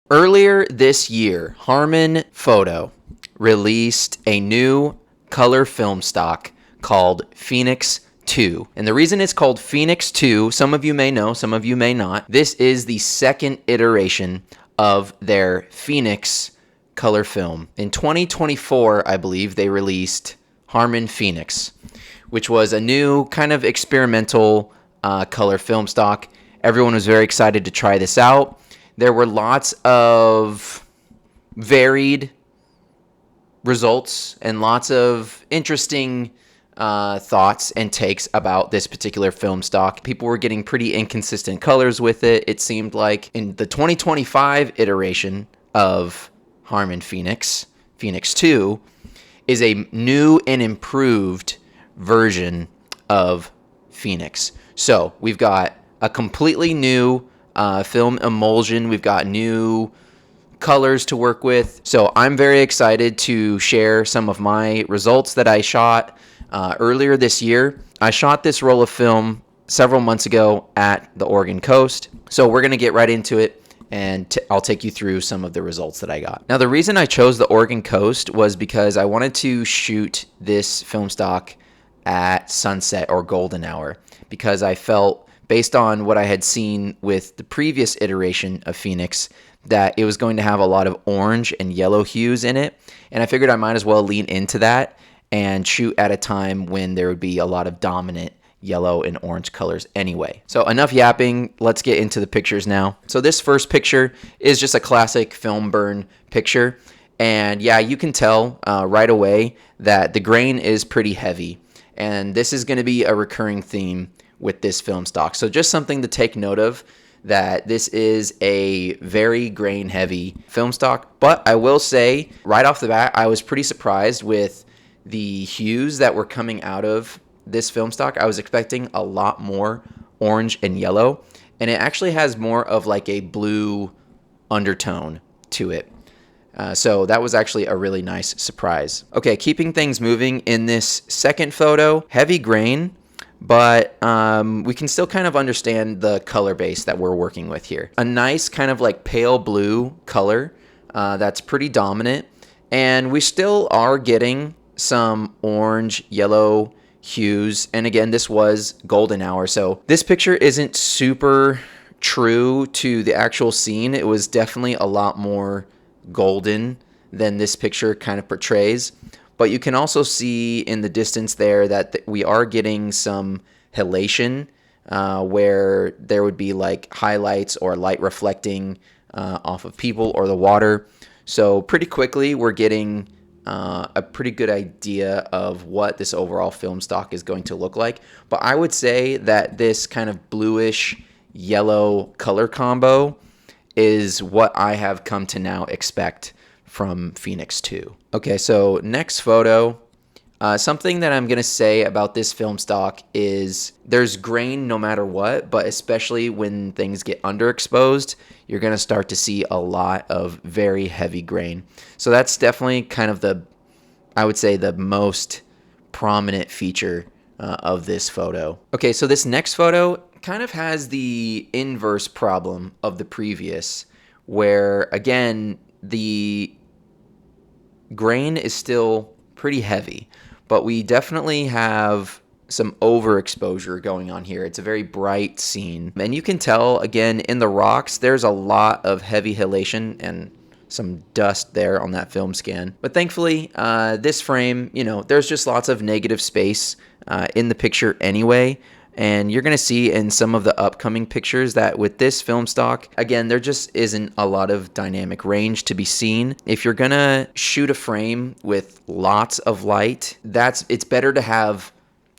Earlier this year, Harman Photo released a new color film stock called Phoenix 2. And the reason it's called Phoenix 2, some of you may know, some of you may not. This is the second iteration of their Phoenix color film. In 2024, I believe, they released Harman Phoenix, which was a new kind of experimental color film stock. Everyone was very excited to try this out. There were lots of varied results and lots of interesting thoughts and takes about this particular film stock. People were getting pretty inconsistent colors with it. It seemed like in the 2025 iteration of Harman Phoenix, Phoenix 2, is a new and improved version of Phoenix. So we've got a completely new film emulsion. We've got new colors to work with. So I'm very excited to share some of my results that I shot earlier this year. I shot this roll of film several months ago at the Oregon coast. So we're going to get right into it, and I'll take you through some of the results that I got. Now, the reason I chose the Oregon coast was because I wanted to shoot this film stock at sunset or golden hour, because I felt, based on what I had seen with the previous iteration of Phoenix, that it was going to have a lot of orange and yellow hues in it. And I figured I might as well lean into that and shoot at a time when there would be a lot of dominant yellow and orange colors anyway. So enough yapping, let's get into the pictures now. So this first picture is just a classic film burn picture. And yeah, you can tell right away that the grain is pretty heavy. And this is going to be a recurring theme with this film stock. So just something to take note of, that this is a very grain heavy film stock. But I will say right off the bat, I was pretty surprised with the hues that were coming out of this film stock. I was expecting a lot more orange and yellow, and it actually has more of like a blue undertone to it. So that was actually a really nice surprise. Okay, keeping things moving in this second photo, heavy grain, but we can still kind of understand the color base that we're working with here. A nice kind of like pale blue color that's pretty dominant, and we still are getting some orange, yellow hues. And again, this was golden hour, so this picture isn't super true to the actual scene. It was definitely a lot more golden than this picture kind of portrays. But you can also see in the distance there that we are getting some halation where there would be like highlights or light reflecting off of people or the water. So pretty quickly we're getting a pretty good idea of what this overall film stock is going to look like. But I would say that this kind of bluish yellow color combo is what I have come to now expect from Phoenix 2. Okay, so next photo. Something that I'm going to say about this film stock is there's grain no matter what, but especially when things get underexposed, you're going to start to see a lot of very heavy grain. So that's definitely kind of I would say, the most prominent feature of this photo. Okay, so this next photo kind of has the inverse problem of the previous, where again, the grain is still pretty heavy, but we definitely have some overexposure going on here. It's a very bright scene, and you can tell again in the rocks there's a lot of heavy halation and some dust there on that film scan. But thankfully this frame, there's just lots of negative space in the picture anyway. And you're going to see in some of the upcoming pictures that with this film stock, again, there just isn't a lot of dynamic range to be seen. If you're going to shoot a frame with lots of light, it's better to have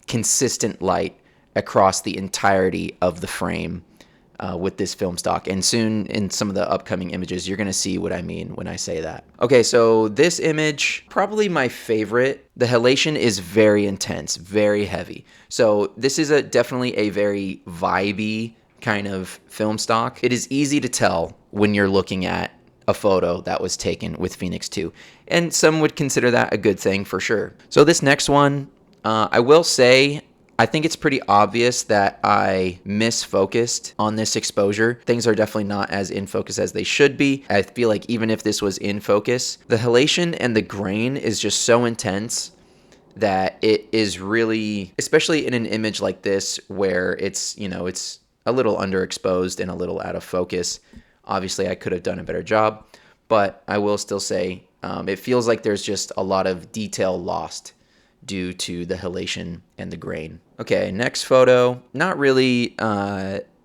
consistent light across the entirety of the frame with this film stock. And soon in some of the upcoming images, you're going to see what I mean when I say that. Okay, so this image, probably my favorite. The halation is very intense, very heavy. So this is definitely a very vibey kind of film stock. It is easy to tell when you're looking at a photo that was taken with Phoenix 2. And some would consider that a good thing for sure. So this next one, I will say, I think it's pretty obvious that I misfocused on this exposure. Things are definitely not as in focus as they should be. I feel like even if this was in focus, the halation and the grain is just so intense that it is really, especially in an image like this where it's, it's a little underexposed and a little out of focus. Obviously, I could have done a better job, but I will still say it feels like there's just a lot of detail lost due to the halation and the grain. Okay, next photo. Not really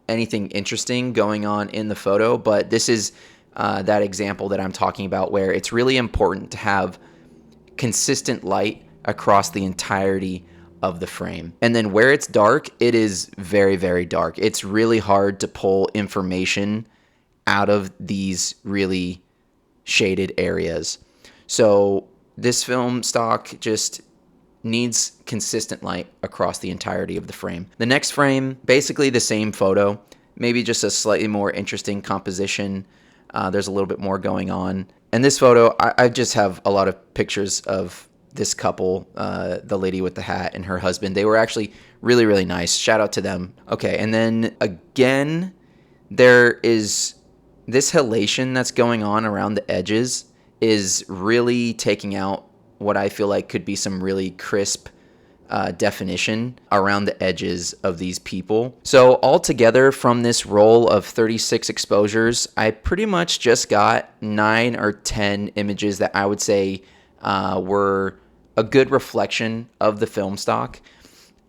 anything interesting going on in the photo, but this is that example that I'm talking about where it's really important to have consistent light across the entirety of the frame. And then where it's dark, it is very, very dark. It's really hard to pull information out of these really shaded areas. So this film stock just needs consistent light across the entirety of the frame. The next frame, basically the same photo, maybe just a slightly more interesting composition. There's a little bit more going on. And this photo, I just have a lot of pictures of this couple, the lady with the hat and her husband. They were actually really, really nice. Shout out to them. Okay, and then again, there is this halation that's going on around the edges is really taking out what I feel like could be some really crisp definition around the edges of these people. So altogether from this roll of 36 exposures, I pretty much just got 9 or 10 images that I would say were a good reflection of the film stock.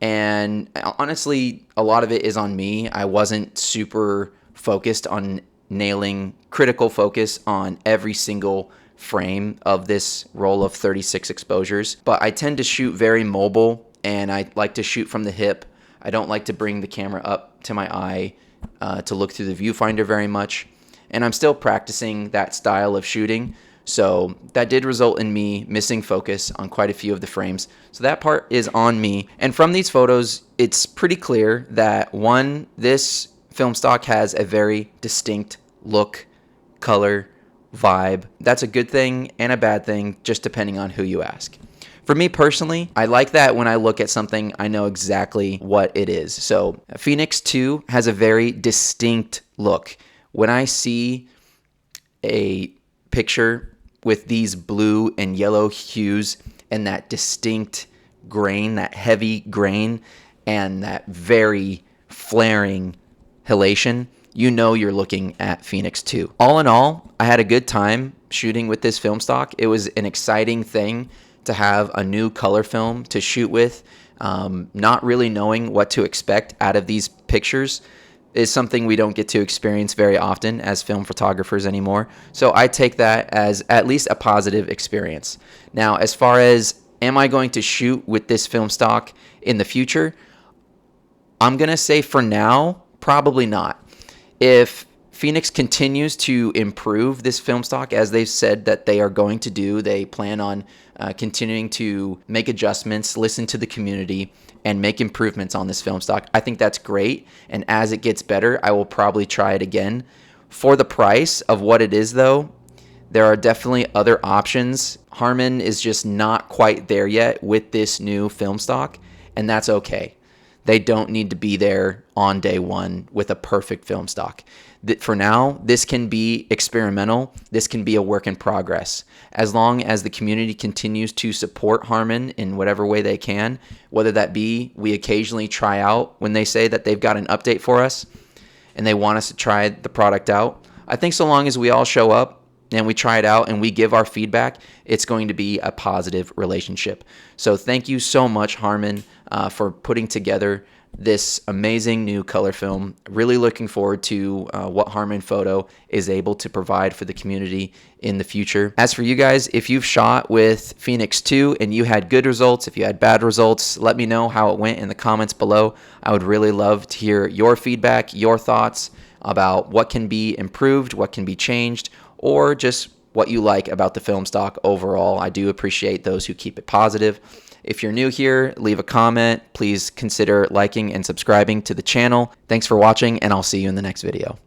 And honestly, a lot of it is on me. I wasn't super focused on nailing critical focus on every single frame of this roll of 36 exposures, but I tend to shoot very mobile and I like to shoot from the hip. I don't like to bring the camera up to my eye to look through the viewfinder very much, and I'm still practicing that style of shooting, so that did result in me missing focus on quite a few of the frames, so that part is on me. And from these photos, it's pretty clear that one, this film stock has a very distinct look, color, vibe. That's a good thing and a bad thing, just depending on who you ask. For me personally, I like that when I look at something, I know exactly what it is. So Phoenix 2 has a very distinct look. When I see a picture with these blue and yellow hues and that distinct grain, that heavy grain, and that very flaring halation, you know you're looking at Phoenix 2. All in all, I had a good time shooting with this film stock. It was an exciting thing to have a new color film to shoot with. Not really knowing what to expect out of these pictures is something we don't get to experience very often as film photographers anymore. So I take that as at least a positive experience. Now, as far as am I going to shoot with this film stock in the future, I'm going to say for now, probably not. If Phoenix continues to improve this film stock, as they've said that they are going to do, they plan on continuing to make adjustments, listen to the community, and make improvements on this film stock. I think that's great, and as it gets better, I will probably try it again. For the price of what it is, though, there are definitely other options. Harman is just not quite there yet with this new film stock, and that's okay. They don't need to be there on day one with a perfect film stock. For now, this can be experimental. This can be a work in progress. As long as the community continues to support Harman in whatever way they can, whether that be we occasionally try out when they say that they've got an update for us and they want us to try the product out. I think so long as we all show up and we try it out and we give our feedback, it's going to be a positive relationship. So thank you so much, Harman, for putting together this amazing new color film. Really looking forward to what Harman Photo is able to provide for the community in the future. As for you guys, if you've shot with Phoenix 2 and you had good results, if you had bad results, let me know how it went in the comments below. I would really love to hear your feedback, your thoughts about what can be improved, what can be changed, or just what you like about the film stock overall. I do appreciate those who keep it positive. If you're new here, leave a comment. Please consider liking and subscribing to the channel. Thanks for watching, and I'll see you in the next video.